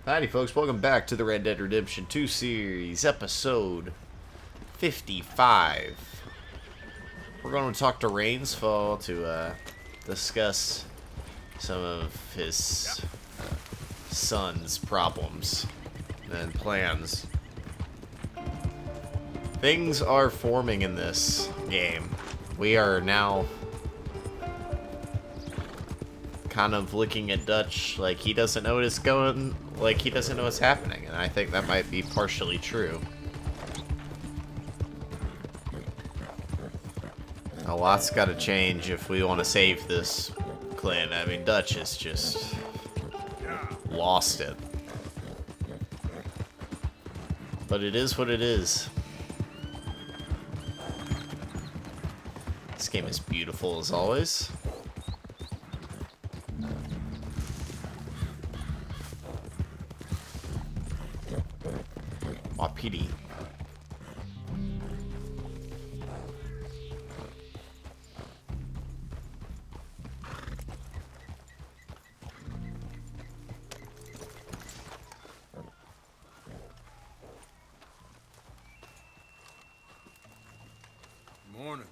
Howdy folks, welcome back to the Red Dead Redemption 2 series, episode 55. We're going to talk to Rainsfall to discuss some of his son's problems and plans. Things are forming in this game. We are now kind of looking at Dutch like he doesn't know what is going, like he doesn't know what's happening, and I think that might be partially true. A lot's got to change if we want to save this clan. I mean, Dutch has just lost it. But it is what it is. This game is beautiful as always. PD. Morning.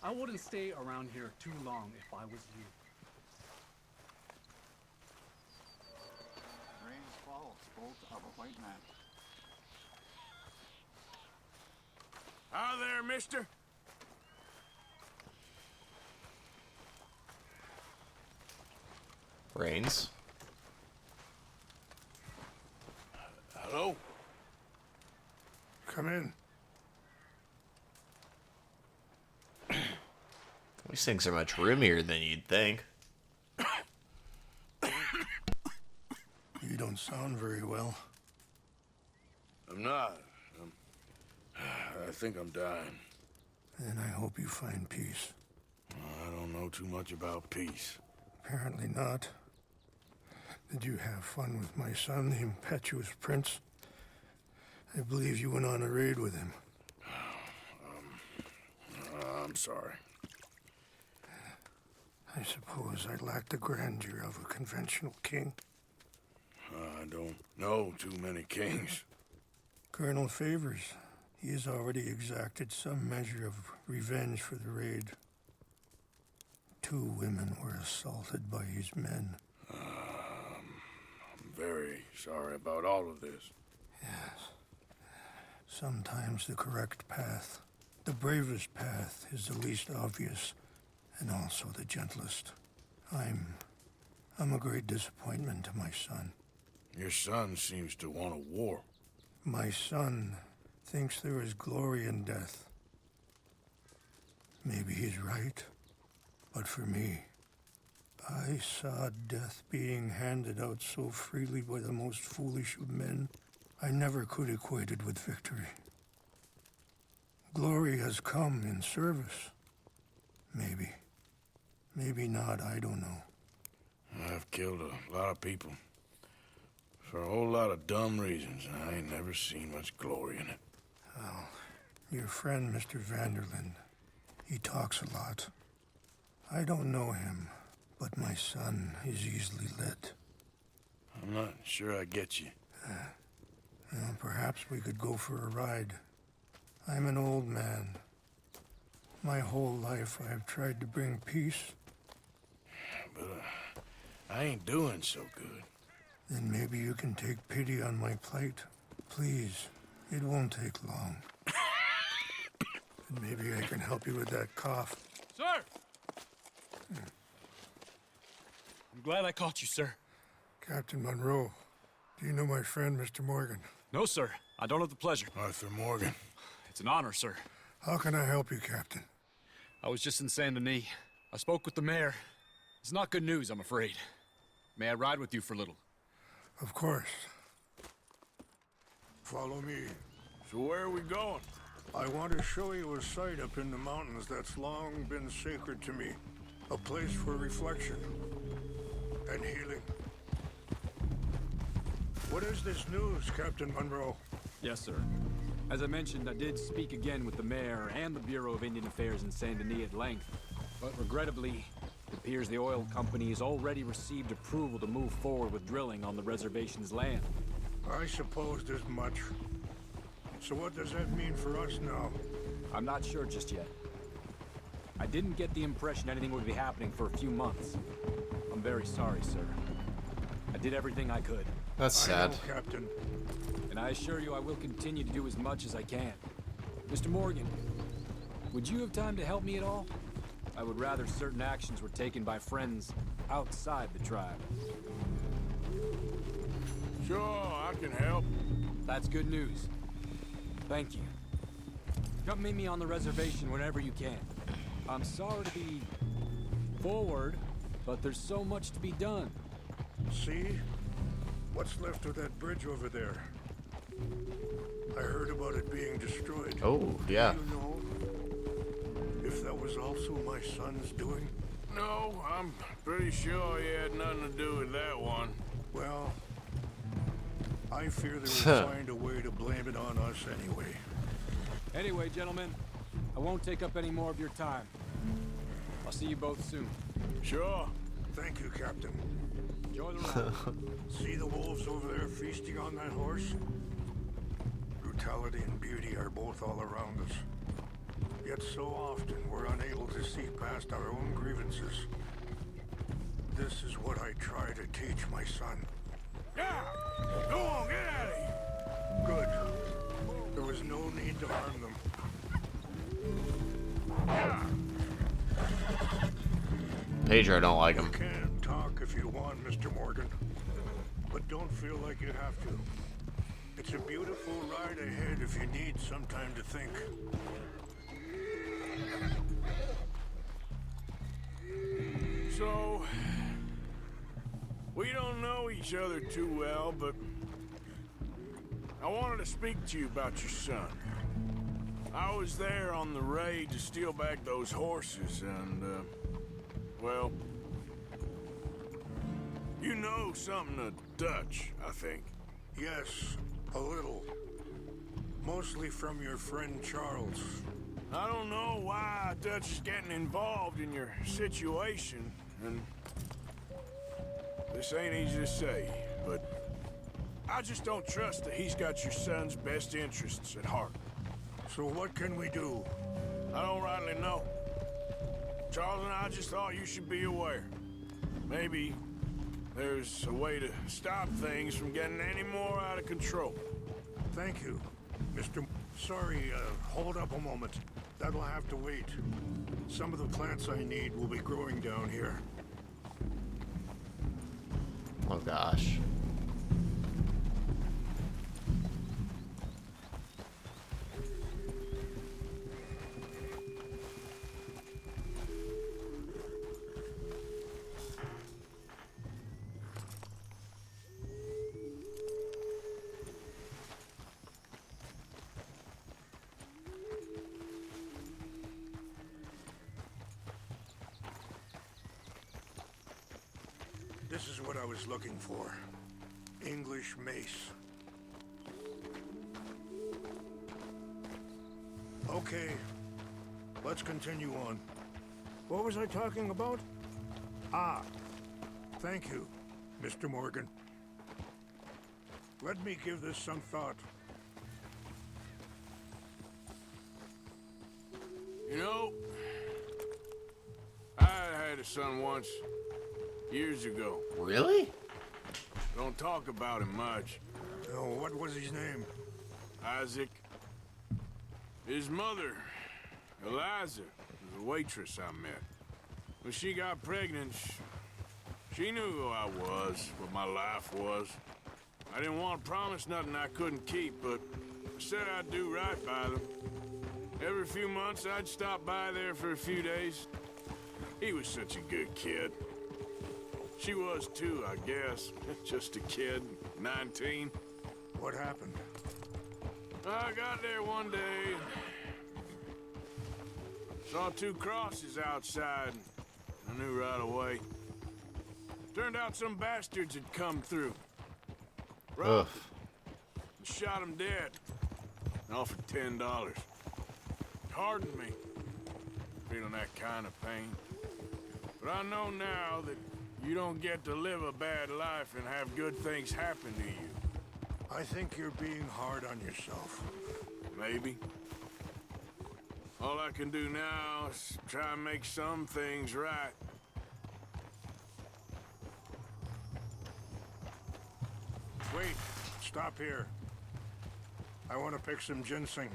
I wouldn't stay around here too long if I was you. Rainsfall spoke of a white man. Hi there, mister. Rains. Hello? Come in. These things are much roomier than you'd think. You don't sound very well. I'm not. I think I'm dying. Then I hope you find peace. I don't know too much about peace. Apparently not. Did you have fun with my son, the impetuous prince? I believe you went on a raid with him. I'm sorry. I suppose I lack the grandeur of a conventional king. I don't know too many kings. Colonel Favors, he has already exacted some measure of revenge for the raid. 2 women were assaulted by his men. I'm very sorry about all of this. Yes. Sometimes the correct path, the bravest path, is the least obvious, and also the gentlest. I'm a great disappointment to my son. Your son seems to want a war. My son thinks there is glory in death. Maybe he's right, but for me, I saw death being handed out so freely by the most foolish of men, I never could equate it with victory. Glory has come in service. Maybe. Maybe not, I don't know. I've killed a lot of people. For a whole lot of dumb reasons, and I ain't never seen much glory in it. Well, your friend, Mr. Vanderlyn, he talks a lot. I don't know him, but my son is easily led. I'm not sure I get you. Well, perhaps we could go for a ride. I'm an old man. My whole life I have tried to bring peace. But I ain't doing so good. Then maybe you can take pity on my plight. Please, it won't take long. And maybe I can help you with that cough. Sir! I'm glad I caught you, sir. Captain Monroe, do you know my friend, Mr. Morgan? No, sir. I don't have the pleasure. Arthur Morgan. It's an honor, sir. How can I help you, Captain? I was just in Saint Denis. I spoke with the mayor. It's not good news, I'm afraid. May I ride with you for a little? Of course. Follow me. So where are we going? I want to show you a site up in the mountains that's long been sacred to me. A place for reflection and healing. What is this news, Captain Monroe? Yes, sir. As I mentioned, I did speak again with the mayor and the Bureau of Indian Affairs in Saint Denis at length. But regrettably, the appears the oil company has already received approval to move forward with drilling on the reservation's land. I supposed as much. So what does that mean for us now? I'm not sure just yet. I didn't get the impression anything would be happening for a few months. I'm very sorry, sir. I did everything I could. That's sad. I know, Captain. And I assure you I will continue to do as much as I can. Mr. Morgan, would you have time to help me at all? I would rather certain actions were taken by friends outside the tribe. Sure, I can help. That's good news. Thank you. Come meet me on the reservation whenever you can. I'm sorry to be forward, but there's so much to be done. See? What's left of that bridge over there? I heard about it being destroyed. Oh, yeah. Do you know if that was also my son's doing? No, I'm pretty sure he had nothing to do with that one. Well, I fear they will find a way to blame it on us anyway. Anyway, gentlemen, I won't take up any more of your time. I'll see you both soon. Sure. Thank you, Captain. Enjoy the ride. See the wolves over there feasting on that horse? Brutality and beauty are both all around us. Yet so often we're unable to see past our own grievances. This is what I try to teach my son. Yeah! Go on, get out of here! Good. There was no need to harm them. Pedro don't like him. You can talk if you want, Mr. Morgan. But don't feel like you have to. It's a beautiful ride ahead if you need some time to think. So, we don't know each other too well, but I wanted to speak to you about your son. I was there on the raid to steal back those horses, and, well, you know something of Dutch, I think. Yes, a little. Mostly from your friend Charles. I don't know why Dutch is getting involved in your situation, and this ain't easy to say, but I just don't trust that he's got your son's best interests at heart. So what can we do? I don't rightly know. Charles and I just thought you should be aware. Maybe there's a way to stop things from getting any more out of control. Thank you, Mr. Sorry, hold up a moment. That'll have to wait. Some of the plants I need will be growing down here. Oh gosh. This is what I was looking for. English mace. Okay, let's continue on. What was I talking about? Ah, thank you, Mr. Morgan. Let me give this some thought. You know, I had a son once, years ago. Really? Don't talk about him much. Oh, what was his name? Isaac. His mother, Eliza, was a waitress I met. When she got pregnant, she knew who I was, what my life was. I didn't want to promise nothing I couldn't keep, but I said I'd do right by them. Every few months, I'd stop by there for a few days. He was such a good kid. She was too, I guess. Just a kid, 19. What happened? I got there one day, saw two crosses outside. I knew right away. Turned out some bastards had come through. Robbed him and shot him dead. And offered $10. Hardened me. Feeling that kind of pain. But I know now that you don't get to live a bad life and have good things happen to you. I think you're being hard on yourself. Maybe. All I can do now is try and make some things right. Wait, stop here. I want to pick some ginseng.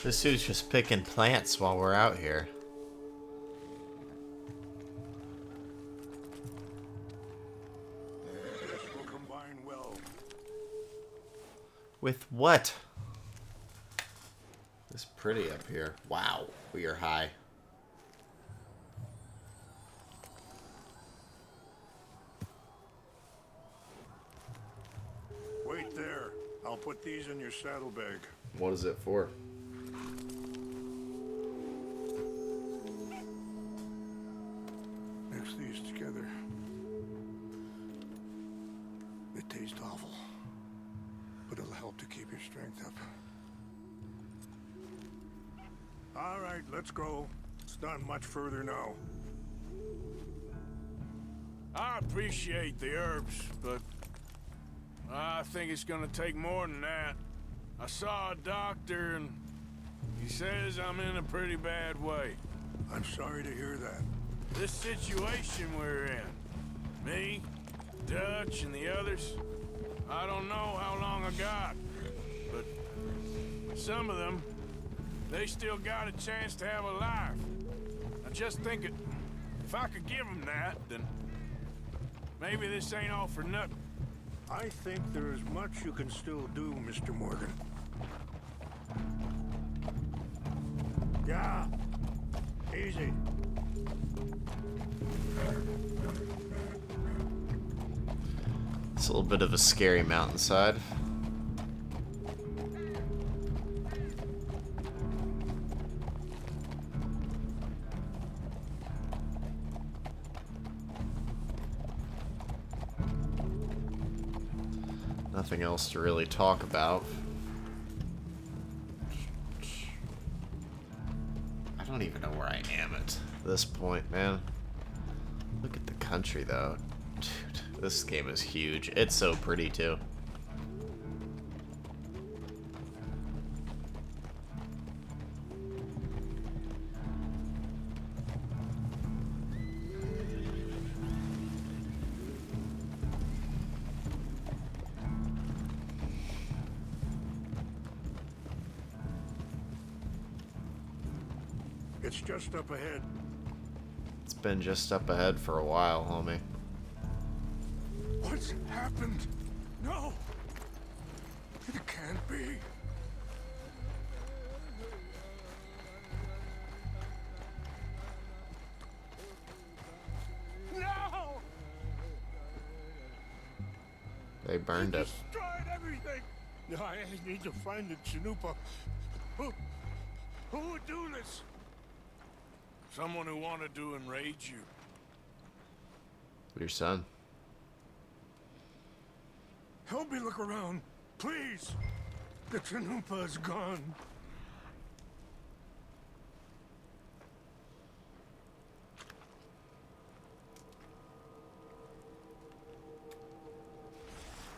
This dude's just picking plants while we're out here. This will combine well. With what? It's pretty up here. Wow, we are high. Wait there. I'll put these in your saddlebag. What is it for? Mix these together. It tastes awful, but it'll help to keep your strength up. All right, let's go. It's not much further now. I appreciate the herbs, but I think it's gonna take more than that. I saw a doctor and he says I'm in a pretty bad way. I'm sorry to hear that. This situation we're in, me, Dutch, and the others, I don't know how long I got, but some of them, they still got a chance to have a life. I just think if I could give them that, then maybe this ain't all for nothing. I think there is much you can still do, Mr. Morgan. Yeah. Easy. It's a little bit of a scary mountainside. Nothing else to really talk about. I don't even know where I am at this point, man. Look at the country, though. Dude, this game is huge. It's so pretty, too. It's just up ahead. It's been just up ahead for a while, homie. What's happened? No! It can't be. No! They burned it. Destroyed everything! I need to find the Chanupa. Who would do this? Someone who wanted to enrage you. Your son. Help me look around, please. The Chanupa is gone.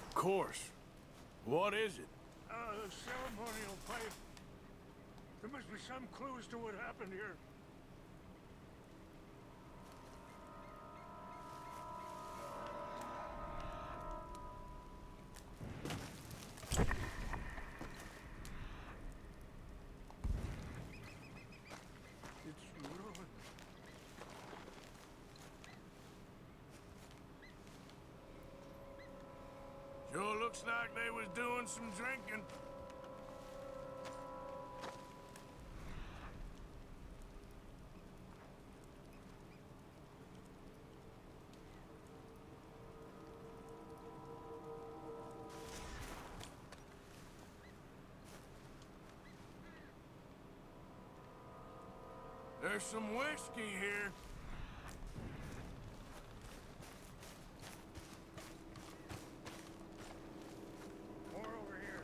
Of course. What is it? The ceremonial pipe. There must be some clues to what happened here. It's ruined. Sure looks like they was doing some drinking. There's some whiskey here. More over here.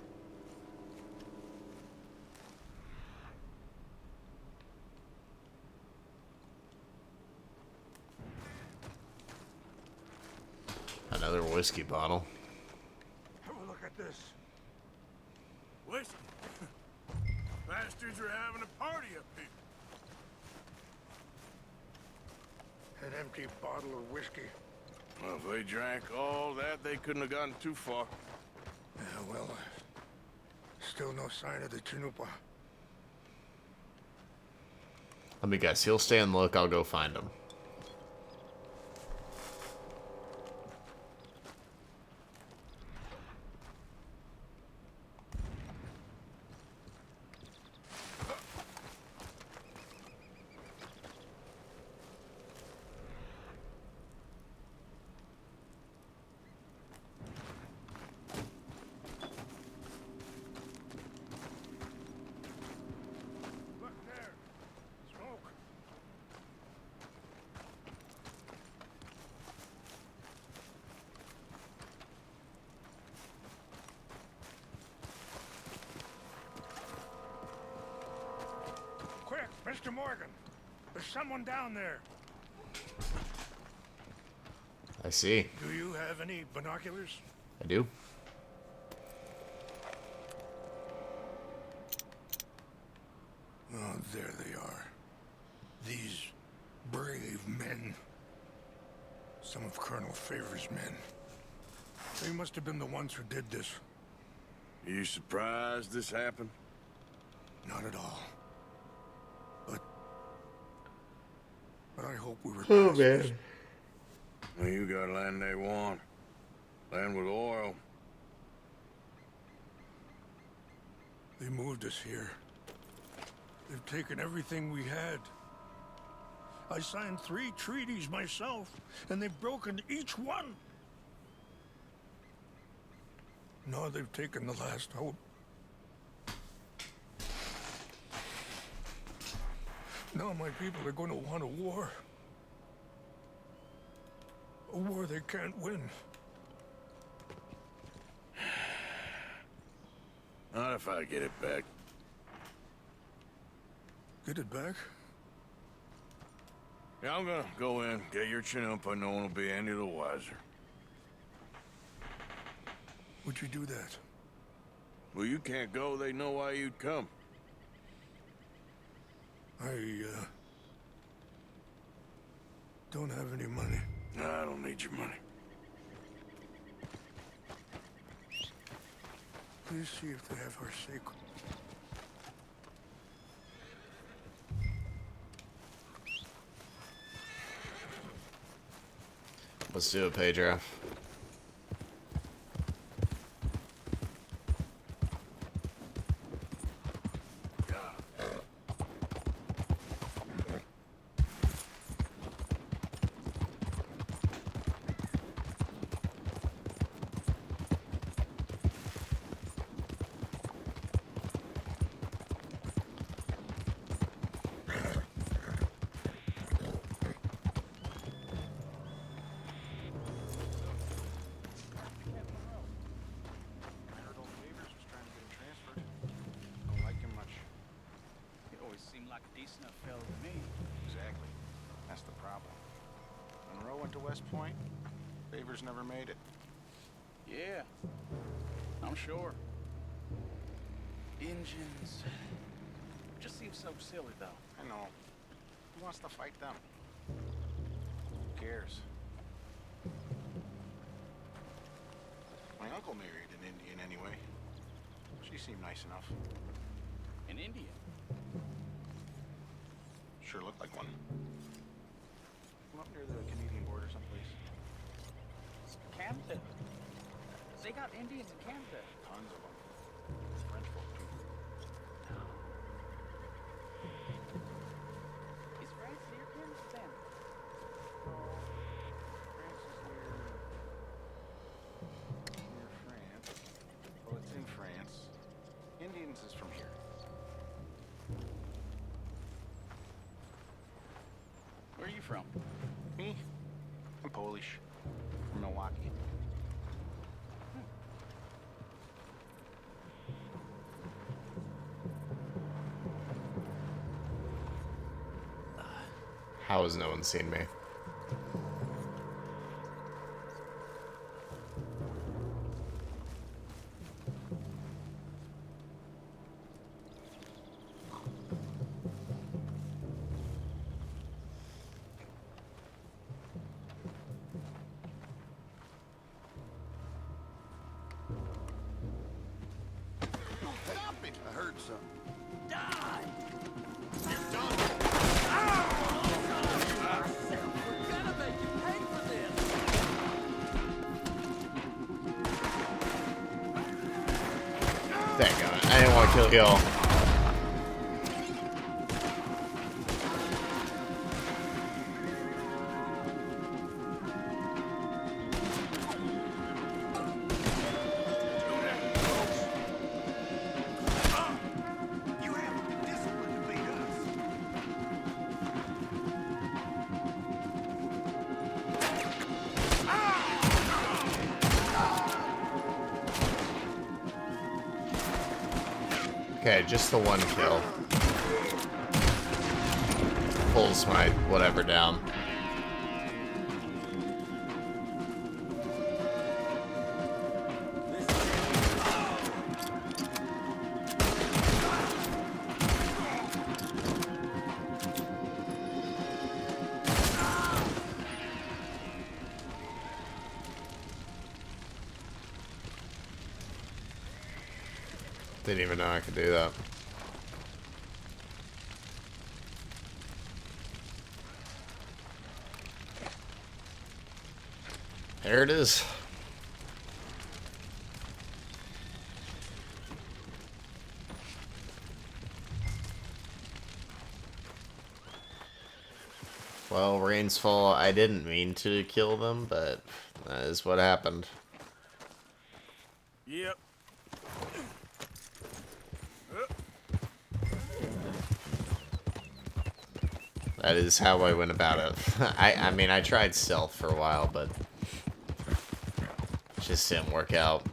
Another whiskey bottle. Have a look at this. Whiskey. Bastards are having a party up here. An empty bottle of whiskey. Well, if they drank all that, they couldn't have gotten too far. Yeah, well, still no sign of the Chanupa. Let me guess. He'll stay and look. I'll go find him. Look there. Smoke. Quick, Mr. Morgan. There's someone down there. I see. Do you have any binoculars? I do. Oh, there they are. These brave men. Some of Colonel Favor's men. They must have been the ones who did this. You surprised this happened? Not at all. But I hope we were Oh, past man. this. Well, you got land they want. Land with oil. They moved us here. They've taken everything we had. I signed 3 treaties myself, and they've broken each one. Now they've taken the last hope. Now my people are going to want a war. A war they can't win. Not if I get it back. Get it back? Yeah, I'm gonna go in, get your Chanupa, no one will be any the wiser. Would you do that? Well, you can't go, they know why you'd come. I don't have any money. Nah, I don't need your money. Please see if they have our sacred. Let's do it, Pedro. Exactly. That's the problem. Monroe went to West Point. Favors never made it. Yeah, I'm sure. Engines. Just seems so silly, though. I know. Who wants to fight them? Who cares? My uncle married an Indian anyway. She seemed nice enough. An Indian. Sure looked like one. From up near the Canadian border someplace. Canada. They got Indians in Canada. Tons of them. French folk too. Is France near Canada then? France is near France. Well, it's in France. Indians is from here. Where are you from? Me? I'm Polish. From Milwaukee. How has no one seen me? Dadgummit, I didn't want to kill y'all. Okay, just the one kill. Pulls my whatever down. Didn't even know I could do that. There it is. Well, Rains Fall, I didn't mean to kill them, but that is what happened. Yep. That is how I went about it. I mean, I tried stealth for a while, but it just didn't work out.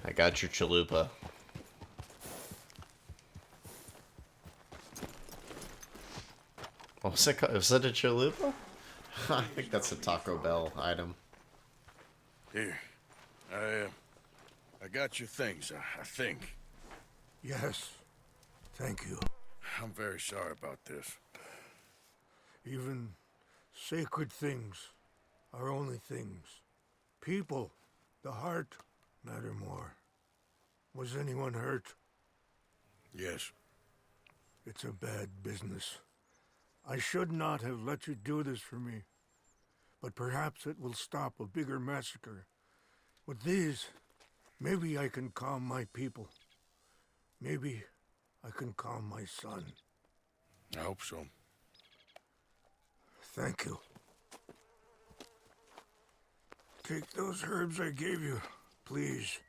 I got your chalupa. What was it called? Was it a chalupa? I think that's a Taco Bell item. Here. I got your things, I think. Yes. Thank you. I'm very sorry about this. Even sacred things are only things. People, the heart, matter more. Was anyone hurt? Yes. It's a bad business. I should not have let you do this for me. But perhaps it will stop a bigger massacre. With these, maybe I can calm my people. Maybe I can calm my son. I hope so. Thank you. Take those herbs I gave you, please.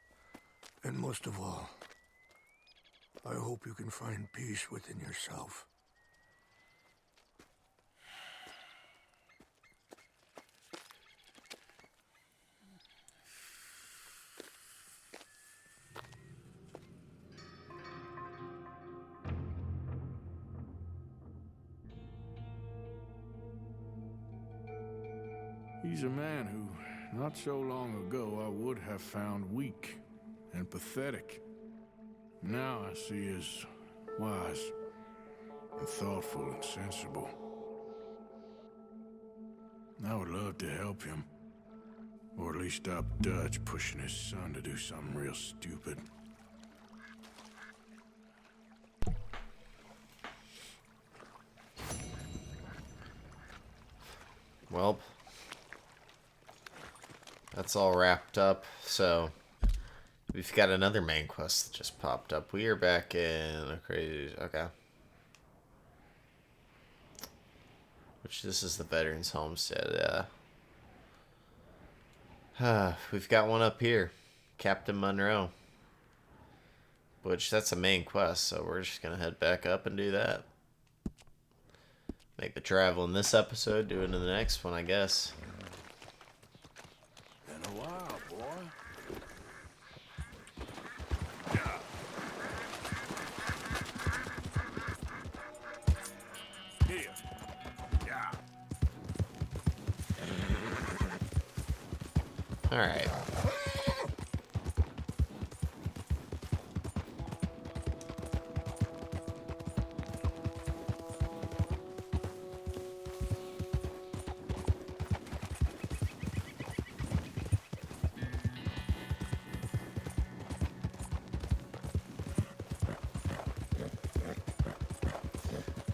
And most of all, I hope you can find peace within yourself. He's a man who, not so long ago, I would have found weak and pathetic. Now I see as wise and thoughtful and sensible. I would love to help him, or at least stop Dutch pushing his son to do something real stupid. Well, that's all wrapped up. So we've got another main quest that just popped up. We are back in a crazy. Okay. Which this is the Veterans Homestead. We've got one up here, Captain Monroe. Which that's a main quest, so we're just gonna head back up and do that. Make the travel in this episode, do it in the next one, I guess. Been a while, boy. Here. Yeah. Alright.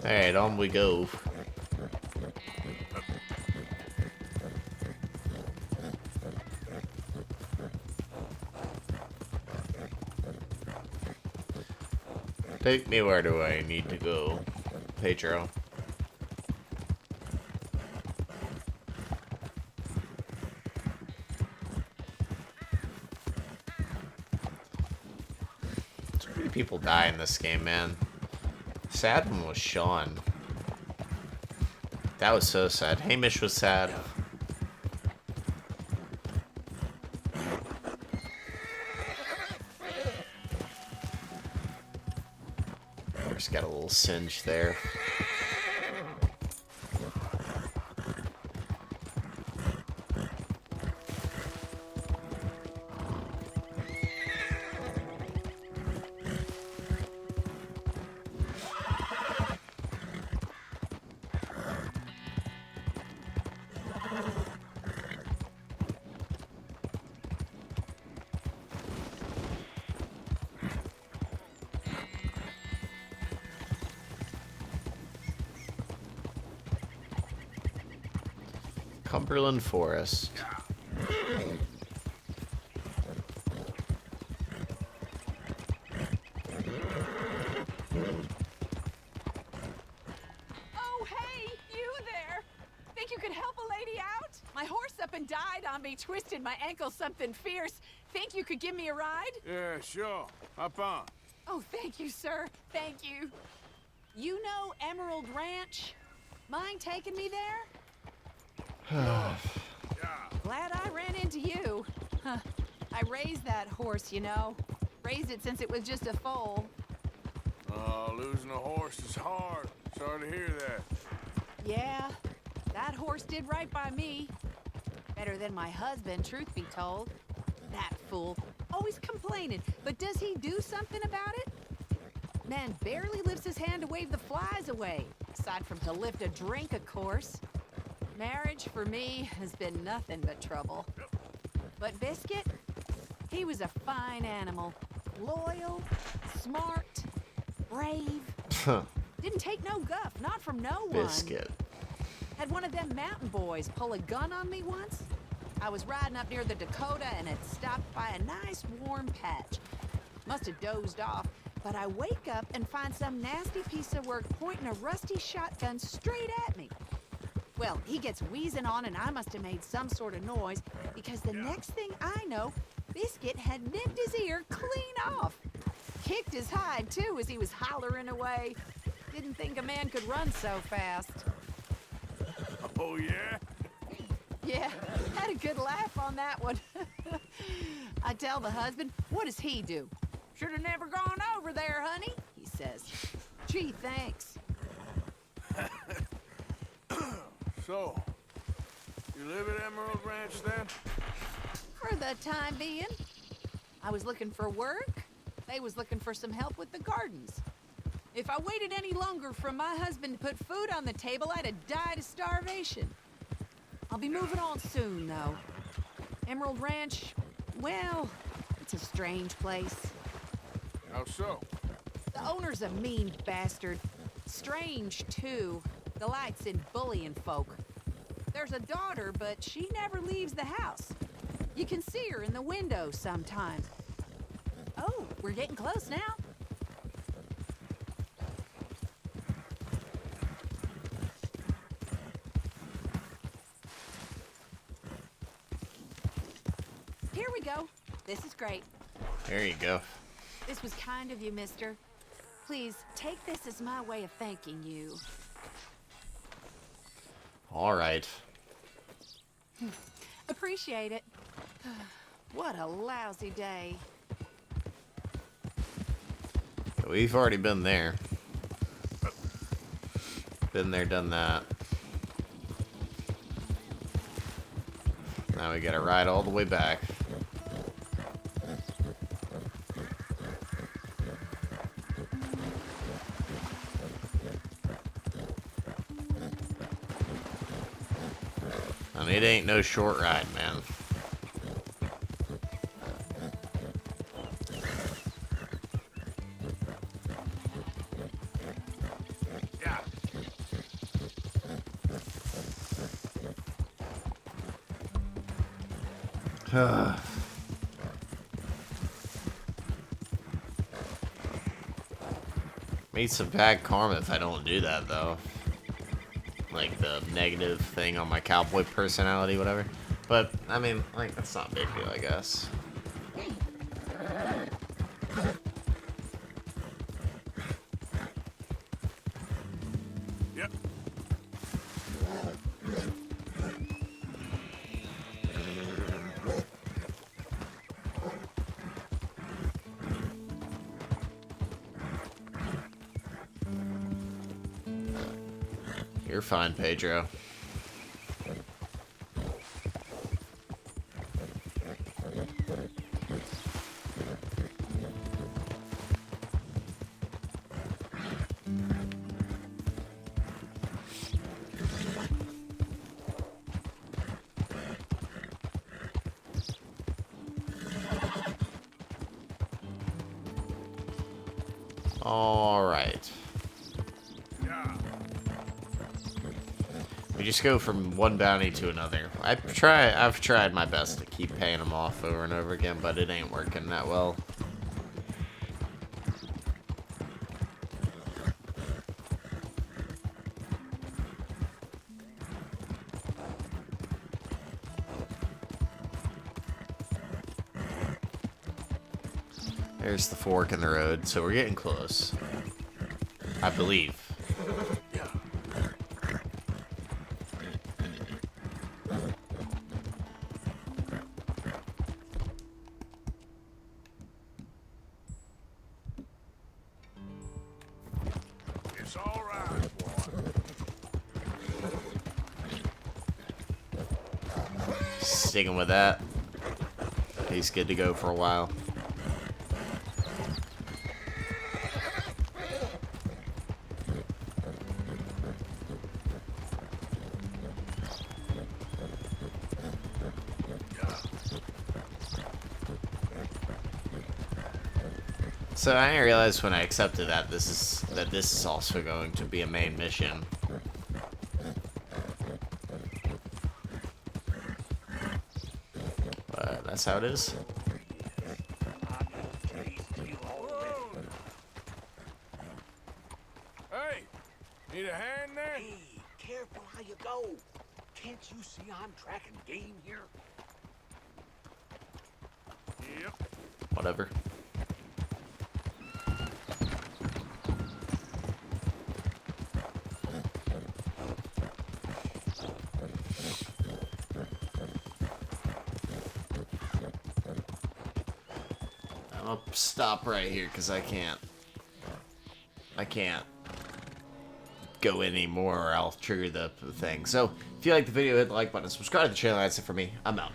Alright, on we go. Take me where do I need to go, Pedro? Too many people die in this game, man. Sad one was Sean. That was so sad. Hamish was sad. Just got a little singe there. Cumberland Forest. Oh, hey, you there. Think you could help a lady out? My horse up and died on me, twisted my ankle something fierce. Think you could give me a ride? Yeah, sure. Hop on. Oh, thank you, sir. Thank you. You know Emerald Ranch? Mind taking me there? Glad I ran into you. Huh. I raised that horse, you know. Raised it since it was just a foal. Oh, losing a horse is hard. Sorry to hear that. Yeah, that horse did right by me. Better than my husband, truth be told. That fool. Always complaining, but does he do something about it? Man barely lifts his hand to wave the flies away. Aside from to lift a drink, of course. Marriage, for me, has been nothing but trouble. But Biscuit, he was a fine animal. Loyal, smart, brave. Didn't take no guff, not from no one. Biscuit. Had one of them mountain boys pull a gun on me once. I was riding up near the Dakota and had stopped by a nice warm patch. Must have dozed off, but I wake up and find some nasty piece of work pointing a rusty shotgun straight at me. Well, he gets wheezing on and I must have made some sort of noise because the next thing I know, Biscuit had nipped his ear clean off. Kicked his hide, too, as he was hollering away. Didn't think a man could run so fast. Oh, yeah? Yeah, had a good laugh on that one. I tell the husband, what does he do? Should have never gone over there, honey, he says. Gee, thanks. So, you live at Emerald Ranch then? For the time being. I was looking for work. They was looking for some help with the gardens. If I waited any longer for my husband to put food on the table, I'd have died of starvation. I'll be moving on soon, though. Emerald Ranch, well, it's a strange place. How so? The owner's a mean bastard. Strange, too. Delights in bullying folk. There's a daughter, but she never leaves the house. You can see her in the window sometimes. Oh, we're getting close now. Here we go. This is great. There you go. This was kind of you, mister. Please, take this as my way of thanking you. All right. Appreciate it. What a lousy day. We've already been there. Been there, done that. Now we gotta ride all the way back. And it ain't no short ride, man. Yeah. Meet some bad karma if I don't do that, though. Like the negative thing on my cowboy personality, whatever. But, I mean, like, that's not a big deal, I guess. Yep. You're fine, Pedro. All right. We just go from one bounty to another. I've tried my best to keep paying them off over and over again, but it ain't working that well. There's the fork in the road, so we're getting close. I believe. It's all right, boy. Sticking with that. He's good to go for a while. So I didn't realize when I accepted that this is also going to be a main mission. But that's how it is. Hey, need a hand there? Hey, careful how you go. Can't you see I'm tracking game here? Yep. Whatever. I'll stop right here because I can't go anymore or I'll trigger the thing. So if you like the video, hit the like button, subscribe to the channel. That's it for me. I'm out.